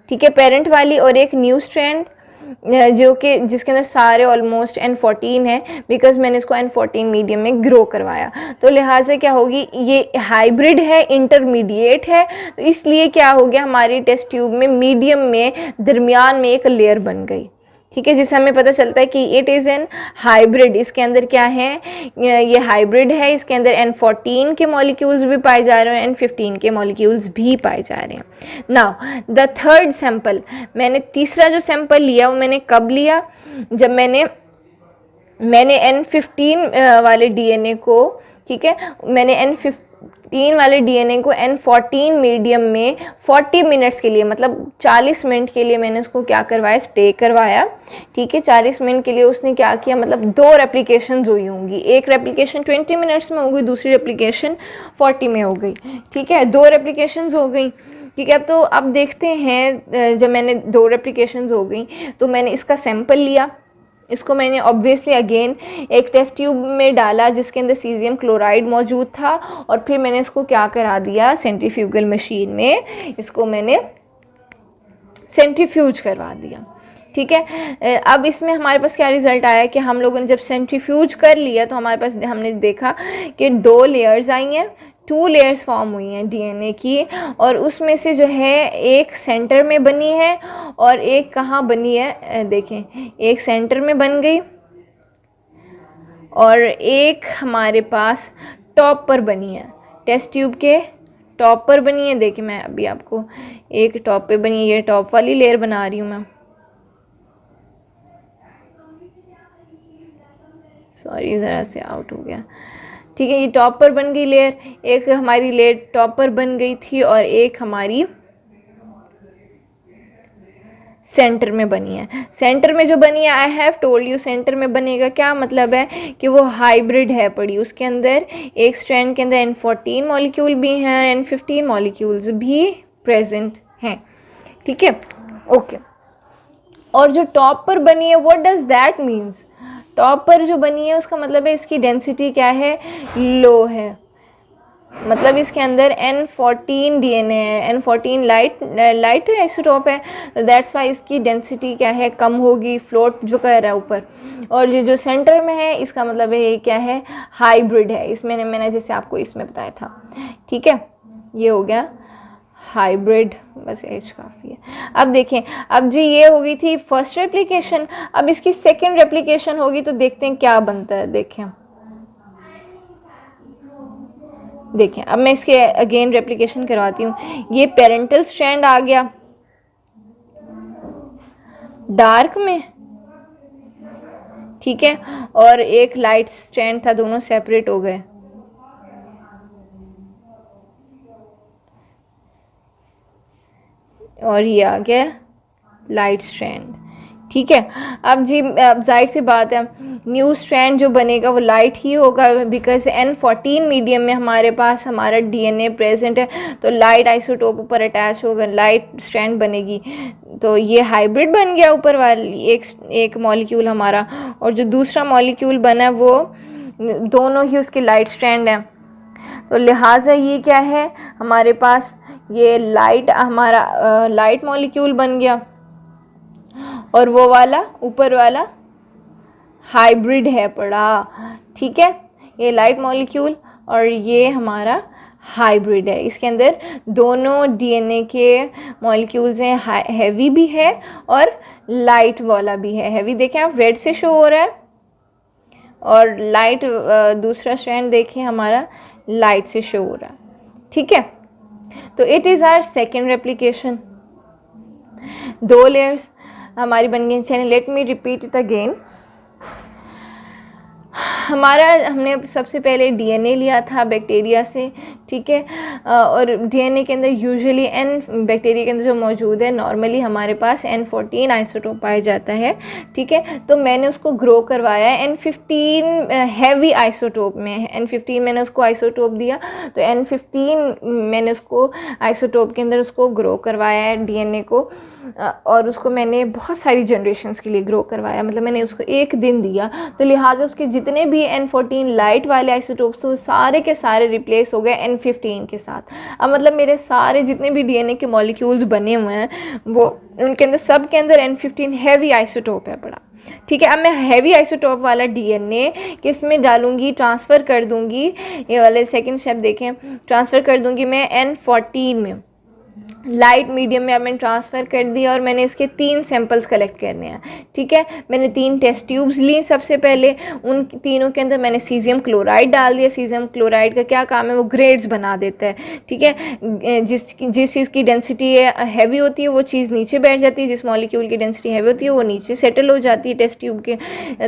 ठीक है, पेरेंट वाली, और एक न्यू स्ट्रैंड जो कि जिसके अंदर सारे ऑलमोस्ट N14 है, बिकॉज मैंने इसको N14 मीडियम में ग्रो करवाया। तो लिहाजा क्या होगी, ये हाइब्रिड है, इंटरमीडिएट है, तो इसलिए क्या हो गया, हमारी टेस्ट ट्यूब में मीडियम में दरमियान में एक लेयर बन गई, ठीक है, जिससे हमें पता चलता है कि इट इज़ एन हाइब्रिड। इसके अंदर क्या है, ये हाइब्रिड है, इसके अंदर N14 के मॉलिक्यूल्स भी पाए जा रहे हैं, N15 के मॉलिक्यूल्स भी पाए जा रहे हैं। नाउ द थर्ड सैंपल, मैंने तीसरा जो सैंपल लिया वो मैंने कब लिया, जब मैंने N15 वाले डीएनए को, ठीक है, मैंने N15 वाले डीएनए को N14 मीडियम में 40 मिनट्स के लिए, मतलब 40 मिनट के लिए मैंने उसको क्या करवाया, स्टे करवाया, ठीक है। 40 मिनट के लिए उसने क्या किया, मतलब 2 रेप्लिकेशंस हुई होंगी, एक रेप्लिकेशन 20 मिनट्स में हो गई, दूसरी रेप्लिकेशन 40 में हो गई, ठीक है, 2 रेप्लिकेशंस हो गई, ठीक है। तो अब देखते हैं, जब मैंने 2 रेप्लिकेशंस हो गई, तो मैंने इसका सैंपल लिया, इसको मैंने ऑब्वियसली अगेन एक टेस्ट ट्यूब में डाला जिसके अंदर सीजियम क्लोराइड मौजूद था, और फिर मैंने इसको क्या करा दिया, सेंट्रीफ्यूगल मशीन में इसको मैंने सेंट्रीफ्यूज करवा दिया, ठीक है। अब इसमें हमारे पास क्या रिज़ल्ट आया कि हम लोगों ने जब सेंट्रीफ्यूज कर लिया, तो हमारे पास हमने देखा कि 2 लेयर्स आई हैं, 2 लेयर्स फॉर्म हुई हैं डीएनए की, और उसमें से जो है एक सेंटर में बनी है और एक कहाँ बनी है, देखें, एक सेंटर में बन गई और एक हमारे पास टॉप पर बनी है, टेस्ट ट्यूब के टॉप पर बनी है। देखिए मैं अभी आपको एक टॉप पे बनी है, ये टॉप वाली लेयर बना रही हूँ मैं, सॉरी ज़रा से आउट हो गया, ठीक है। ये टॉप पर बन गई लेयर, एक हमारी लेयर टॉप पर बन गई थी और एक हमारी सेंटर में बनी है। सेंटर में जो बनी है, आई हैव टोल्ड यू, सेंटर में बनेगा क्या मतलब है कि वो हाइब्रिड है पड़ी, उसके अंदर एक स्ट्रैंड के अंदर N14 मॉलिक्यूल भी हैं, N15 मॉलिक्यूल्स भी प्रेजेंट हैं, ठीक है, ओके। और जो टॉप पर बनी है, what does that means, top पर जो बनी है उसका मतलब है इसकी डेंसिटी क्या है, लो है, मतलब इसके अंदर N14 डीएनए है, N14 लाइट आइसोटोप है, तो दैट्स वाई इसकी डेंसिटी क्या है, कम होगी, फ्लोट जो कर रहा है ऊपर। और ये जो सेंटर में है इसका मतलब है ये क्या है, हाइब्रिड है, इसमें मैंने जैसे आपको इसमें बताया था, ठीक है, ये हो गया हाइब्रिड, बस एच काफ़ी है। अब देखें, अब जी ये हो गई थी फर्स्ट रेप्लिकेशन, अब इसकी सेकंड रेप्लिकेशन होगी तो देखते हैं क्या बनता है। देखें अब मैं इसके अगेन रेप्लिकेशन करवाती हूँ। ये पेरेंटल स्ट्रैंड आ गया डार्क में, ठीक है, और एक लाइट स्ट्रैंड था, दोनों सेपरेट हो गए। और ये आ गया लाइट स्ट्रैंड, ठीक है। अब जी अब जाहिर सी बात है न्यू स्ट्रैंड जो बनेगा वो लाइट ही होगा, बिकॉज N14 मीडियम में हमारे पास हमारा DNA प्रेजेंट है, तो लाइट आइसोटोप ऊपर अटैच होगा, लाइट स्ट्रैंड बनेगी। तो ये हाइब्रिड बन गया ऊपर वाली एक मॉलिक्यूल हमारा, और जो दूसरा मॉलिक्यूल बना वो दोनों ही उसके लाइट स्ट्रैंड हैं। तो लिहाजा ये क्या है हमारे पास, ये लाइट हमारा लाइट मॉलिक्यूल बन गया, और वो वाला ऊपर वाला हाइब्रिड है पड़ा, ठीक है। ये लाइट मॉलिक्यूल और ये हमारा हाइब्रिड है, इसके अंदर दोनों DNA के मॉलिक्यूल्स हैं, हैवी भी है और लाइट वाला भी है। हैवी देखें आप रेड से शो हो रहा है, और लाइट दूसरा स्ट्रैंड देखें हमारा लाइट से शो हो रहा है, ठीक है। तो it is our second replication. 2 layers हमारी बन गई। चलिए let me repeat it again. हमारा हमने सबसे पहले DNA लिया था बैक्टीरिया से, ठीक है, और DNA के अंदर यूजुअली बैक्टीरिया के अंदर जो मौजूद है नॉर्मली हमारे पास N14 आइसोटोप पाया जाता है, ठीक है। तो मैंने उसको ग्रो करवाया N15 हैवी आइसोटोप में, N15 मैंने उसको आइसोटोप दिया, तो N15 मैंने उसको आइसोटोप के अंदर उसको ग्रो करवाया है DNA को, और उसको मैंने बहुत सारी जनरेशन्स के लिए ग्रो करवाया, मतलब मैंने उसको एक दिन दिया, तो लिहाजा उसके जितने भी N14 लाइट वाले आइसोटोप्स थे वो सारे के सारे रिप्लेस हो गए N15 के साथ। अब मतलब मेरे सारे जितने भी DNA के मॉलिक्यूल्स बने हुए हैं वो उनके अंदर सब के अंदर N15 हैवी आइसोटोप है पड़ा, ठीक है। अब मैं हैवी आइसोटोप वाला DNA किस में डालूंगी, ट्रांसफ़र कर दूंगी, ये वाले सेकंड स्टेप देखें, ट्रांसफ़र कर दूंगी मैं N14 में, लाइट मीडियम में अब मैंने ट्रांसफ़र कर दिया, और मैंने इसके 3 सैंपल्स कलेक्ट करने हैं, ठीक है। मैंने 3 टेस्ट ट्यूब्स ली, सबसे पहले उन तीनों के अंदर मैंने सीजियम क्लोराइड डाल दिया। सीजियम क्लोराइड का क्या काम है, वो ग्रेड्स बना देता है, ठीक है। जिस चीज़ की डेंसिटी हैवी होती है वो चीज़ नीचे बैठ जाती है, जिस मॉलिक्यूल की डेंसिटी हैवी होती है वो नीचे सेटल हो जाती है टेस्ट ट्यूब के,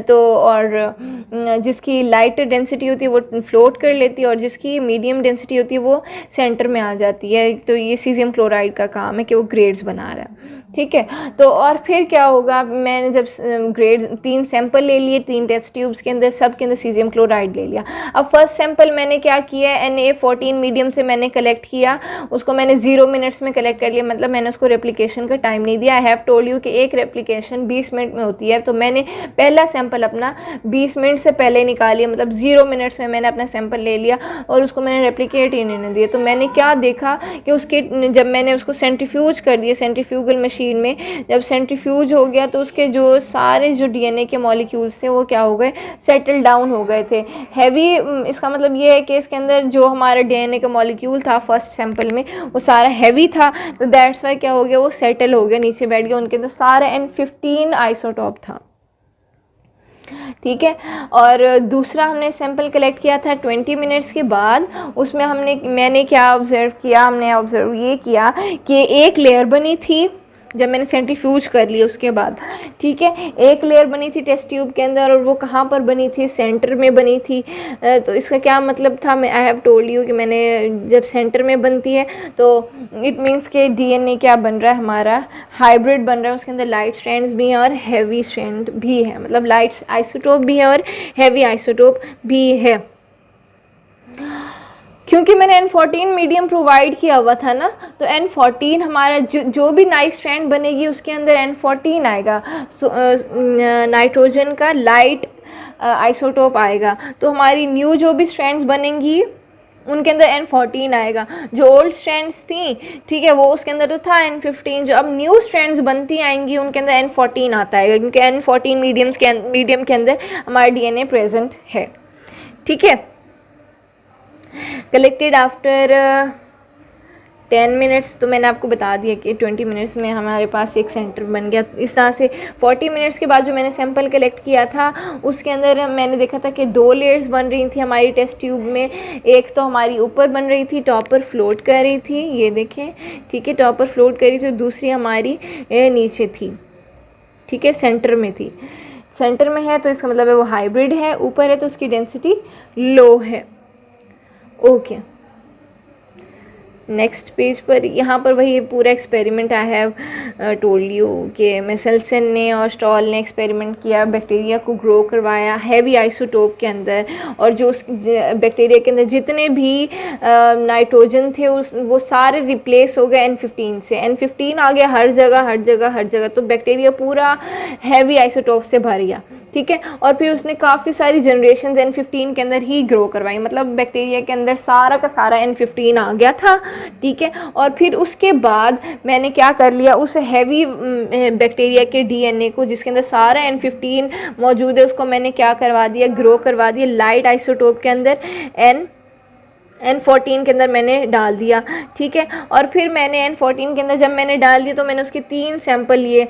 तो और जिसकी लाइट डेंसिटी होती है वो फ्लोट कर लेती है, और जिसकी मीडियम डेंसिटी होती है वो सेंटर में आ जाती है। तो ये सीजियम क्लोराइड का काम है कि वो ग्रेड्स बना रहा है, ठीक है। तो और फिर क्या होगा, मैंने जब ग्रेड 3 सैंपल ले लिए 3 टेस्ट ट्यूब्स के अंदर, सब के अंदर सीजियम क्लोराइड ले लिया। अब फर्स्ट सैंपल मैंने क्या किया, Na14 मीडियम से मैंने कलेक्ट किया, उसको मैंने 0 मिनट्स में कलेक्ट कर लिया, मतलब मैंने उसको रेप्लिकेशन का टाइम नहीं दिया। आई हैव टोल्ड यू कि एक रेप्लिकेशन 20 मिनट में होती है, तो मैंने पहला सैंपल अपना 20 मिनट से पहले निकाल लिया, मतलब 0 मिनट्स में मैंने अपना सैंपल ले लिया और उसको मैंने रेप्लिकेट ही नहीं दिया। तो मैंने क्या देखा कि उसके जब मैंने उसको सेंट्रीफ्यूज कर दिया सेंट्रीफ्यूगल मशीन में, जब सेंट्रीफ्यूज हो गया तो उसके जो सारे जो DNA के मॉलिक्यूल्स थे वो क्या हो गए, सेटल डाउन हो गए थे, हैवी। इसका मतलब ये है कि इसके अंदर जो हमारा DNA का मॉलिक्यूल था फर्स्ट सैंपल में वो सारा हैवी था, तो दैट्स वाई क्या हो गया, वो सेटल हो गया, नीचे बैठ गया, उनके अंदर सारा N15 आइसोटोप था, ठीक है। और दूसरा हमने सैंपल कलेक्ट किया था 20 मिनट्स के बाद, उसमें मैंने क्या ऑब्ज़र्व किया, हमने ऑब्ज़र्व ये किया कि एक लेयर बनी थी जब मैंने सेंट्रीफ्यूज कर लिया उसके बाद, ठीक है। एक लेयर बनी थी टेस्ट ट्यूब के अंदर, और वो कहाँ पर बनी थी, सेंटर में बनी थी। तो इसका क्या मतलब था, मैं आई हैव टोल्ड यू कि मैंने जब सेंटर में बनती है तो इट मीन्स के DNA क्या बन रहा है, हमारा हाइब्रिड बन रहा है, उसके अंदर लाइट स्ट्रैंड्स भी हैं और हैवी स्ट्रैंड भी है, मतलब लाइट आइसोटोप भी है और हैवी आइसोटोप भी है। क्योंकि मैंने N14 मीडियम प्रोवाइड किया हुआ था ना, तो N14 हमारा जो भी नाइट स्ट्रैंड बनेगी उसके अंदर N14 आएगा, नाइट्रोजन का लाइट आइसोटोप आएगा। तो हमारी न्यू जो भी स्ट्रैंड्स बनेंगी उनके अंदर N14 आएगा। जो ओल्ड स्ट्रैंड्स थी, ठीक है, वो उसके अंदर तो था N15, जो अब न्यू स्ट्रैंड्स बनती आएंगी उनके अंदर N14 आता है, क्योंकि N14 मीडियम के अंदर हमारा DNA प्रेजेंट है, ठीक है। collected after 10 मिनट्स तो मैंने आपको बता दिया कि 20 मिनट्स में हमारे पास एक सेंटर बन गया। इस तरह से 40 मिनट्स के बाद जो मैंने सैंपल कलेक्ट किया था उसके अंदर मैंने देखा था कि 2 लेयर्स बन रही थी हमारी टेस्ट ट्यूब में। एक तो हमारी ऊपर बन रही थी, टॉप पर फ्लोट कर रही थी, ये देखें, ठीक है, टॉप पर फ्लोट कर रही थी, और दूसरी हमारी नीचे थी, ठीक है, सेंटर में थी। सेंटर में है तो इसका मतलब है वो हाइब्रिड है, ऊपर है तो उसकी डेंसिटी लो है। ओके, नेक्स्ट पेज पर यहाँ पर वही पूरा experiment I have told you कि मेसेल्सन ने और स्टॉल ने एक्सपेरिमेंट किया, बैक्टीरिया को ग्रो करवाया हैवी आइसोटोप के अंदर, और जो उस बैक्टीरिया के अंदर जितने भी नाइट्रोजन थे वो सारे रिप्लेस हो गए N15 से। N15 आ गया हर जगह हर जगह हर जगह, तो बैक्टीरिया पूरा हैवी आइसोटोप से भर गया, ठीक है। और फिर उसने काफ़ी सारी जनरेशन N15 के अंदर ही ग्रो करवाई, मतलब बैक्टीरिया के अंदर सारा का सारा N15 आ गया था, ठीक है। और फिर उसके बाद मैंने क्या कर लिया, उस हैवी बैक्टीरिया के DNA को जिसके अंदर सारा N15 मौजूद है उसको मैंने क्या करवा दिया, ग्रो करवा दिया लाइट आइसोटोप के अंदर N14 के अंदर मैंने डाल दिया, ठीक है। और फिर मैंने N14 के अंदर जब मैंने डाल दिया तो मैंने उसके 3 सैंपल लिए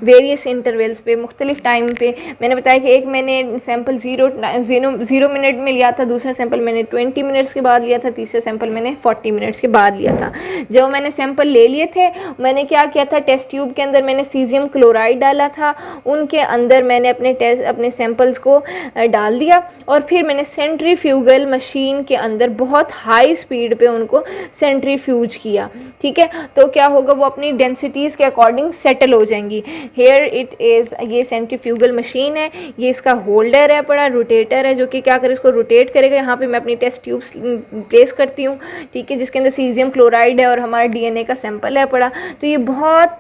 वेरियस इंटरवल्स पे, मुख्तलिफ टाइम पे। मैंने बताया कि एक मैंने सैंपल ज़ीरो मिनट में लिया था, दूसरा सैंपल मैंने 20 मिनट्स के बाद लिया था, तीसरा सैंपल मैंने 40 मिनट्स के बाद लिया था। जब मैंने सैंपल ले लिए थे मैंने क्या किया था, टेस्ट ट्यूब के अंदर मैंने सीजियम क्लोराइड डाला था, उनके अंदर मैंने अपने सैंपल्स को डाल दिया, और फिर मैंने सेंट्रीफ्यूगल मशीन के अंदर बहुत हाई स्पीड पे उनको सेंट्रीफ्यूज किया, ठीक है। तो क्या होगा, वो अपनी डेंसिटीज़ के अकॉर्डिंग सेटल हो जाएंगी। हेयर इट इज़, ये सेंट्रीफ्यूगल मशीन है, ये इसका होल्डर है, बड़ा रोटेटर है जो कि क्या करे, इसको रोटेट करेगा। यहाँ पे मैं अपनी टेस्ट ट्यूब प्लेस करती हूँ, ठीक है, जिसके अंदर सीजियम क्लोराइड है और हमारा DNA का सैंपल है पड़ा। तो ये बहुत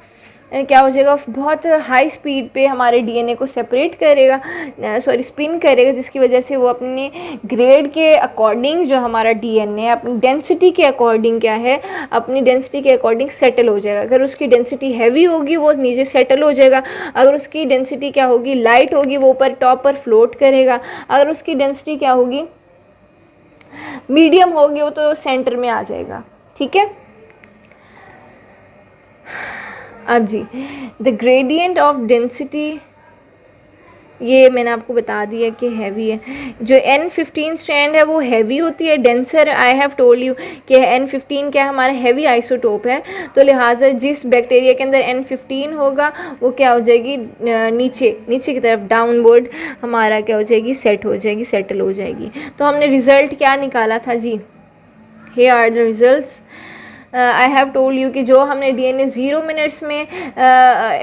क्या हो जाएगा, बहुत हाई स्पीड पे हमारे DNA को सेपरेट करेगा, स्पिन करेगा, जिसकी वजह से वो अपने ग्रेड के अकॉर्डिंग जो हमारा DNA अपनी डेंसिटी के अकॉर्डिंग क्या है, अपनी डेंसिटी के अकॉर्डिंग सेटल हो जाएगा। अगर उसकी डेंसिटी हैवी होगी वो नीचे सेटल हो जाएगा, अगर उसकी डेंसिटी क्या होगी, लाइट होगी, वो ऊपर टॉप पर फ्लोट करेगा, अगर उसकी डेंसिटी क्या होगी, मीडियम होगी, वो तो सेंटर में आ जाएगा, ठीक है। अब जी, द ग्रेडियंट ऑफ डेंसिटी, ये मैंने आपको बता दिया कि हैवी है। जो N15 स्ट्रैंड है वो हैवी होती है, denser. I have told you कि N15 क्या है, हमारा हैवी आइसोटोप है, तो लिहाजा जिस बैक्टीरिया के अंदर N15 होगा वो क्या हो जाएगी, नीचे नीचे की तरफ डाउनवर्ड हमारा क्या हो जाएगी, सेट हो जाएगी, सेटल हो जाएगी। तो हमने रिज़ल्ट क्या निकाला था जी, here are the results. I have told you कि जो हमने DNA 0 मिनट्स में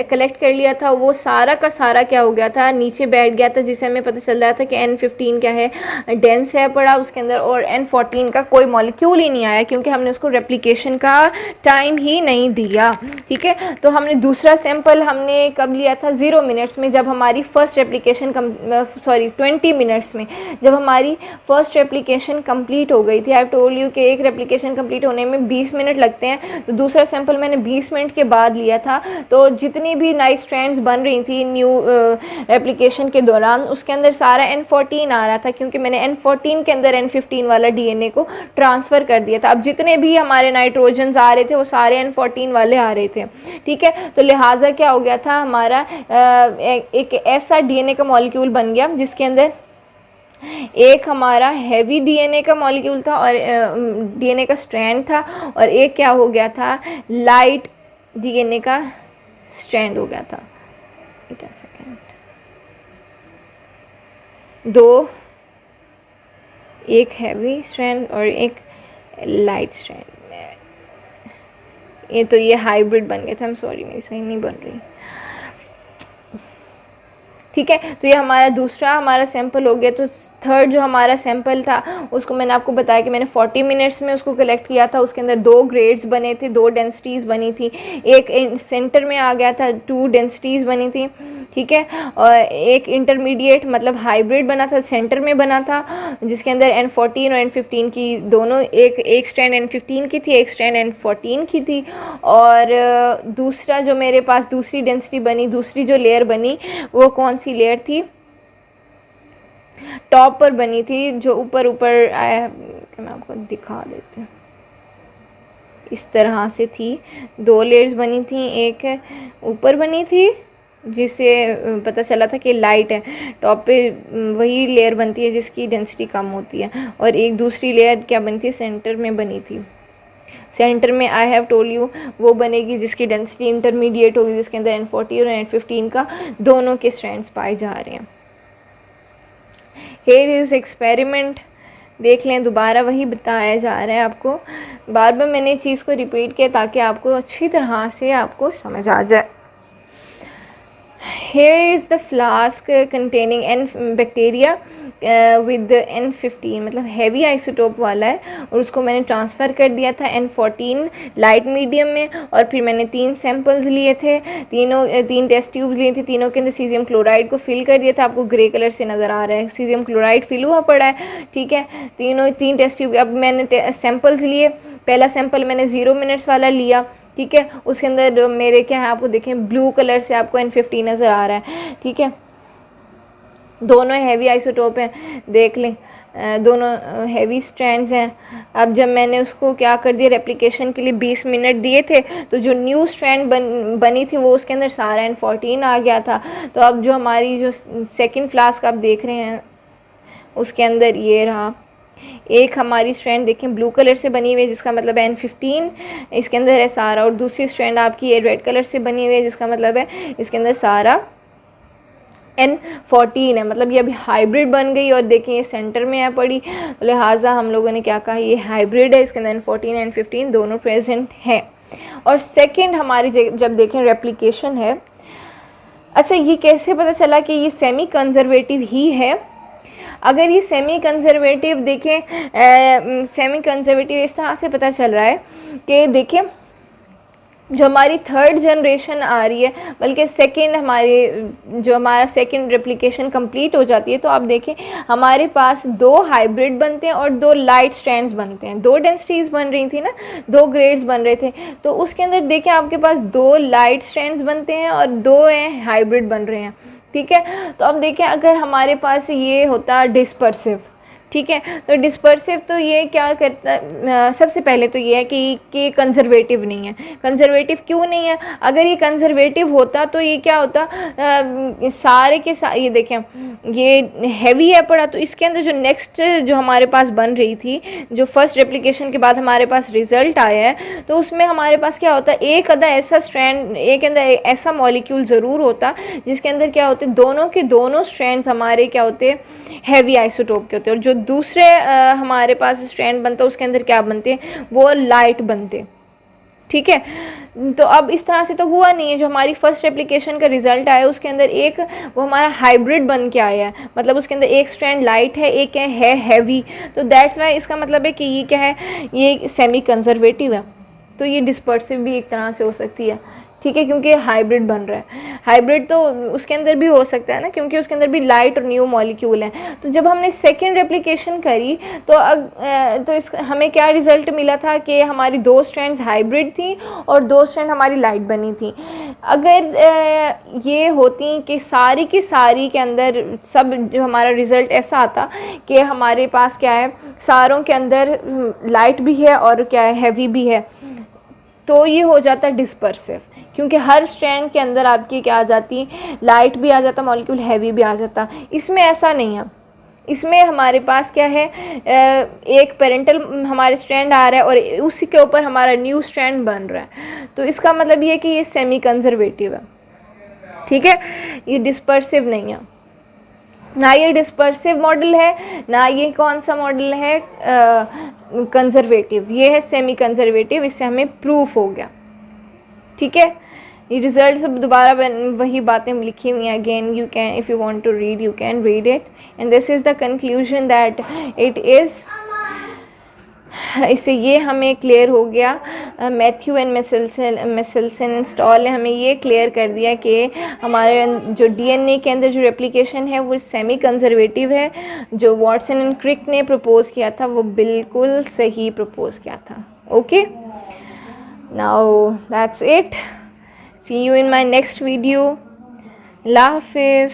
कलेक्ट कर लिया था वो सारा का सारा क्या हो गया था, नीचे बैठ गया था, जिससे हमें पता चल रहा था कि N15 क्या है, डेंस है पड़ा उसके अंदर, और N14 का कोई मॉलिक्यूल ही नहीं आया क्योंकि हमने उसको रेप्लिकेशन का टाइम ही नहीं दिया, ठीक है। तो हमने दूसरा सैंपल हमने कब लिया था, 0 मिनट्स में, जब हमारी फर्स्ट रेप्लिकेशन 20 मिनट्स में जब हमारी फर्स्ट रेप्लिकेशन कंप्लीट हो गई थी। आई हैव टोल्ड यू कि एक रेप्लिकेशन कंप्लीट होने में 20 मिनट लगते हैं, तो दूसरा सैंपल मैंने 20 मिनट के बाद लिया था। तो जितनी भी नई स्ट्रैंड्स बन रही थी न्यू रेप्लिकेशन के दौरान, उसके अंदर सारा N14 आ रहा था क्योंकि मैंने N14 के अंदर N15 वाला DNA को ट्रांसफ़र कर दिया था। अब जितने भी हमारे नाइट्रोजन्स आ रहे थे वो सारे N14 वाले आ रहे थे, ठीक है। तो लिहाजा क्या हो गया था, हमारा एक ऐसा DNA का मॉलिक्यूल बन गया जिसके अंदर एक हमारा हैवी DNA का मॉलिक्यूल था और DNA का स्ट्रैंड था, और एक क्या हो गया था, लाइट DNA का स्ट्रैंड हो गया था। दो, एक हैवी स्ट्रैंड और एक लाइट स्ट्रैंड। ये तो ये हाइब्रिड बन गया था, I'm सॉरी मेरी सही नहीं बन रही, ठीक है। तो ये हमारा दूसरा हमारा सैंपल हो गया। तो थर्ड जो हमारा सैंपल था उसको मैंने आपको बताया कि मैंने 40 मिनट्स में उसको कलेक्ट किया था। उसके अंदर 2 ग्रेड्स बने थे, 2 डेंसिटीज़ बनी थी, एक सेंटर में आ गया था, 2 डेंसिटीज़ बनी थी, ठीक है। और एक इंटरमीडिएट मतलब हाइब्रिड बना था, सेंटर में बना था, जिसके अंदर N14 और N15 की दोनों, एक स्ट्रैंड N15 की थी, एक स्ट्रैंड N14 की थी। और दूसरा जो मेरे पास दूसरी डेंसिटी बनी, दूसरी जो लेयर बनी वो कौन सी लेयर थी, टॉप पर बनी थी, जो ऊपर मैं आपको दिखा देती हूँ। इस तरह से थी, 2 लेयर्स बनी थी, एक ऊपर बनी थी जिससे पता चला था कि लाइट है, टॉप पे वही लेयर बनती है जिसकी डेंसिटी कम होती है, और एक दूसरी लेयर क्या बनी थी, सेंटर में बनी थी। सेंटर में आई हैव टोल्ड यू वो बनेगी जिसकी डेंसिटी इंटरमीडिएट होगी, जिसके अंदर N40 और N15 का दोनों के स्ट्रैंड्स पाए जा रहे हैं। हेयर इज एक्सपेरिमेंट, देख लें, दोबारा वही बताया जा रहा है आपको, बार बार मैंने इस चीज़ को रिपीट किया ताकि आपको अच्छी तरह से आपको समझ आ जाए। Here is the flask containing N bacteria with N15, मतलब हैवी आइसोटोप वाला है, और उसको मैंने ट्रांसफ़र कर दिया था N14 लाइट मीडियम में, और फिर मैंने 3 सैम्पल्स लिए थे, 3 टेस्ट ट्यूब्स लिए थे, तीनों के अंदर सीजियम क्लोराइड को फिल कर दिया था। आपको ग्रे कलर से नज़र आ रहा है, सीजियम क्लोराइड फिल हुआ पड़ा है, ठीक है। 3 टेस्ट ट्यूब, अब मैंने सैम्पल्स लिए, पहला सैम्पल मैंने 0 मिनट्स वाला लिया, ठीक है। उसके अंदर मेरे क्या है, आपको देखें ब्लू कलर से आपको N15 नज़र आ रहा है, ठीक है। दोनों हैवी आइसोटोप हैं, देख लें, दोनों हैवी स्ट्रैंड्स हैं। अब जब मैंने उसको क्या कर दिया, रेप्लिकेशन के लिए 20 मिनट दिए थे, तो जो न्यू स्ट्रैंड बनी थी वो उसके अंदर सारा N14 आ गया था। तो अब जो हमारी जो सेकंड फ्लास्क आप देख रहे हैं उसके अंदर ये रहा, एक हमारी स्ट्रैंड देखें ब्लू कलर से बनी हुई है जिसका मतलब है N15 इसके अंदर है सारा, और दूसरी स्ट्रैंड आपकी ये रेड कलर से बनी हुई है जिसका मतलब है इसके अंदर सारा N14 है। मतलब ये अभी हाइब्रिड बन गई, और देखें ये सेंटर में है पड़ी, तो लिहाजा हम लोगों ने क्या कहा, ये हाइब्रिड है, इसके अंदर N14 N15 दोनों प्रेजेंट हैं। और सेकंड हमारी जब देखें रेप्लिकेशन है, अच्छा ये कैसे पता चला कि ये सेमी कंजर्वेटिव ही है। अगर ये सेमी कंजर्वेटिव देखें, सेमी कंजर्वेटिव इस तरह से पता चल रहा है कि देखें जो हमारी थर्ड जनरेशन आ रही है, बल्कि सेकंड हमारी जो हमारा सेकंड रेप्लिकेशन कंप्लीट हो जाती है, तो आप देखें हमारे पास 2 हाइब्रिड बनते हैं और 2 लाइट स्ट्रैंड्स बनते हैं। 2 डेंसिटीज़ बन रही थी ना, 2 ग्रेड्स बन रहे थे, तो उसके अंदर देखें आपके पास 2 लाइट स्ट्रैंड्स बनते हैं और 2 हाइब्रिड बन रहे हैं, ठीक है। तो अब देखें अगर हमारे पास ये होता डिस्पर्सिव, ठीक है, तो डिस्पर्सिव तो ये क्या करता है, सबसे पहले तो ये है कि कंजर्वेटिव नहीं है। कंजर्वेटिव क्यों नहीं है, अगर ये कंजर्वेटिव होता तो ये क्या होता, सारे के सारे ये देखें ये हैवी है पड़ा, तो इसके अंदर जो नेक्स्ट जो हमारे पास बन रही थी, जो फर्स्ट रेप्लिकेशन के बाद हमारे पास रिजल्ट आया है, तो उसमें हमारे पास क्या होता, एक अदा ऐसा स्ट्रैंड, एक अंदर ऐसा मॉलिक्यूल ज़रूर होता जिसके अंदर क्या होते, दोनों के दोनों स्ट्रैंड्स हमारे क्या होते, हैवी आइसोटोप के होते हैं, और जो दूसरे हमारे पास स्ट्रैंड बनता है उसके अंदर क्या बनते हैं, वो लाइट बनते, ठीक है। तो अब इस तरह से तो हुआ नहीं है, जो हमारी फर्स्ट एप्लीकेशन का रिजल्ट आया उसके अंदर एक वो हमारा हाइब्रिड बन के आया है, मतलब उसके अंदर एक स्ट्रैंड लाइट है, एक है हैवी, तो दैट्स वाई इसका मतलब है कि ये क्या है, ये सेमी कंजर्वेटिव है। तो ये डिस्पर्सिव भी एक तरह से हो सकती है, ठीक है, क्योंकि हाइब्रिड बन रहा है। हाइब्रिड तो उसके अंदर भी हो सकता है ना, क्योंकि उसके अंदर भी लाइट और न्यू मॉलिक्यूल है। तो जब हमने सेकेंड रेप्लिकेशन करी तो इस हमें क्या रिज़ल्ट मिला था कि हमारी 2 स्ट्रैंड्स हाइब्रिड थी और 2 स्ट्रैंड हमारी लाइट बनी थी। अगर ये होती कि सारी की सारी के अंदर सब जो हमारा रिज़ल्ट ऐसा आता कि हमारे पास क्या है, सारों के अंदर लाइट भी है और क्या है, हैवी भी है, तो ये हो जाता डिस्पर्सिव, क्योंकि हर स्ट्रैंड के अंदर आपकी क्या आ जाती, लाइट भी आ जाता, मॉलिक्यूल हैवी भी आ जाता। इसमें ऐसा नहीं है, इसमें हमारे पास क्या है, एक पेरेंटल हमारे स्ट्रैंड आ रहा है और उसी के ऊपर हमारा न्यू स्ट्रैंड बन रहा है, तो इसका मतलब ये है कि ये सेमी कंजर्वेटिव है, ठीक है, ये डिस्पर्सिव नहीं है। ना ये डिस्पर्सिव मॉडल है, ना ये कौन सा मॉडल है, कंजर्वेटिव, ये है सेमी कंजर्वेटिव। इससे हमें प्रूफ हो गया, ठीक है। ये रिजल्ट सब दोबारा वही बातें लिखी हुई हैं, again you can, if you want to read you can read it, and this is the conclusion that it is, इससे ये हमें क्लियर हो गया। मैथ्यू एंड मेसेल्सन इंस्टॉल ने हमें ये क्लियर कर दिया कि हमारे जो डीएनए के अंदर जो रेप्लिकेशन है वो सेमी कंजर्वेटिव है। जो वॉटसन एंड क्रिक ने प्रपोज़ किया था वो बिल्कुल सही प्रपोज़ किया था। Okay, now that's it, see you in my next video. अल्लाह हाफिज़।